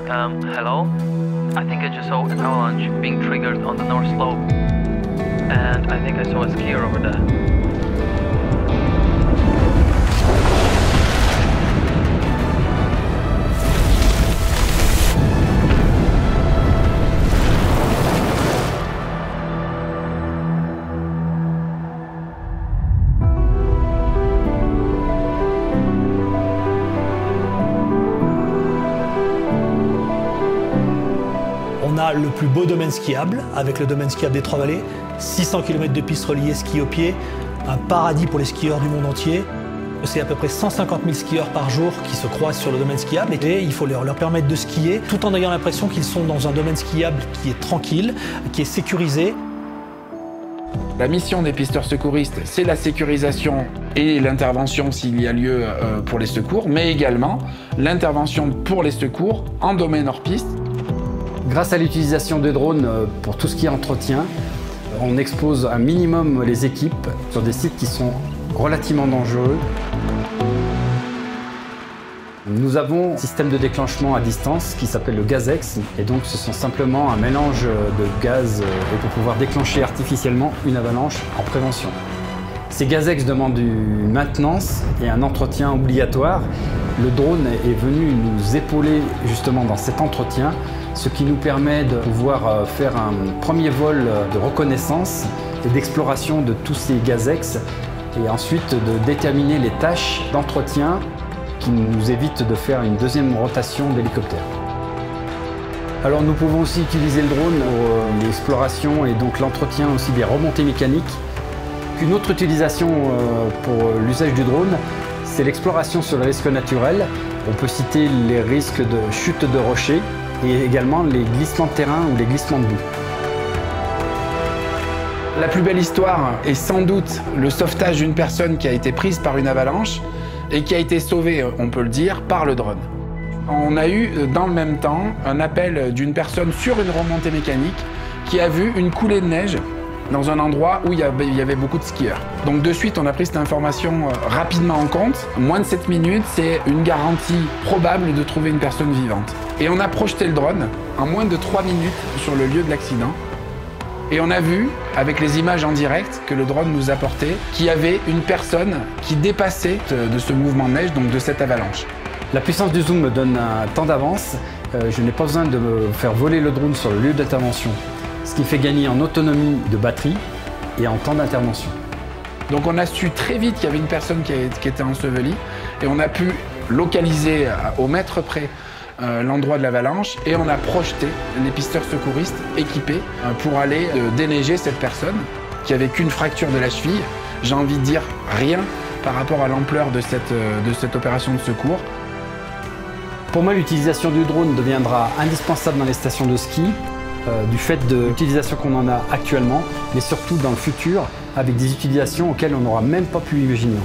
Hello? I think I just saw an avalanche being triggered on the north slope. And I think I saw a skier over there. On a le plus beau domaine skiable, avec le domaine skiable des Trois-Vallées, 600 km de pistes reliées ski au pied, un paradis pour les skieurs du monde entier. C'est à peu près 150 000 skieurs par jour qui se croisent sur le domaine skiable et il faut leur permettre de skier tout en ayant l'impression qu'ils sont dans un domaine skiable qui est tranquille, qui est sécurisé. La mission des pisteurs secouristes, c'est la sécurisation et l'intervention s'il y a lieu pour les secours, mais également l'intervention pour les secours en domaine hors piste. Grâce à l'utilisation de drones pour tout ce qui est entretien, on expose un minimum les équipes sur des sites qui sont relativement dangereux. Nous avons un système de déclenchement à distance qui s'appelle le GazEx et donc ce sont simplement un mélange de gaz pour pouvoir déclencher artificiellement une avalanche en prévention. Ces GazEx demandent une maintenance et un entretien obligatoire. Le drone est venu nous épauler justement dans cet entretien, ce qui nous permet de pouvoir faire un premier vol de reconnaissance et d'exploration de tous ces GazEx et ensuite de déterminer les tâches d'entretien qui nous évitent de faire une deuxième rotation d'hélicoptère. Alors nous pouvons aussi utiliser le drone pour l'exploration et donc l'entretien aussi des remontées mécaniques. Une autre utilisation pour l'usage du drone, c'est l'exploration sur le risque naturel. On peut citer les risques de chute de rochers et également les glissements de terrain ou les glissements de boue. La plus belle histoire est sans doute le sauvetage d'une personne qui a été prise par une avalanche et qui a été sauvée, on peut le dire, par le drone. On a eu dans le même temps un appel d'une personne sur une remontée mécanique qui a vu une coulée de neige dans un endroit où il y avait beaucoup de skieurs. Donc de suite, on a pris cette information rapidement en compte. Moins de 7 minutes, c'est une garantie probable de trouver une personne vivante. Et on a projeté le drone en moins de 3 minutes sur le lieu de l'accident. Et on a vu, avec les images en direct que le drone nous apportait, qu'il y avait une personne qui dépassait de ce mouvement de neige, donc de cette avalanche. La puissance du zoom me donne un temps d'avance. Je n'ai pas besoin de me faire voler le drone sur le lieu d'intervention, ce qui fait gagner en autonomie de batterie et en temps d'intervention. Donc on a su très vite qu'il y avait une personne qui était ensevelie et on a pu localiser au mètre près l'endroit de l'avalanche et on a projeté les pisteurs secouristes équipés pour aller déneiger cette personne qui avait qu'une fracture de la cheville. J'ai envie de dire rien par rapport à l'ampleur de cette opération de secours. Pour moi, l'utilisation du drone deviendra indispensable dans les stations de ski du fait de l'utilisation qu'on en a actuellement, mais surtout dans le futur avec des utilisations auxquelles on n'aura même pas pu imaginer.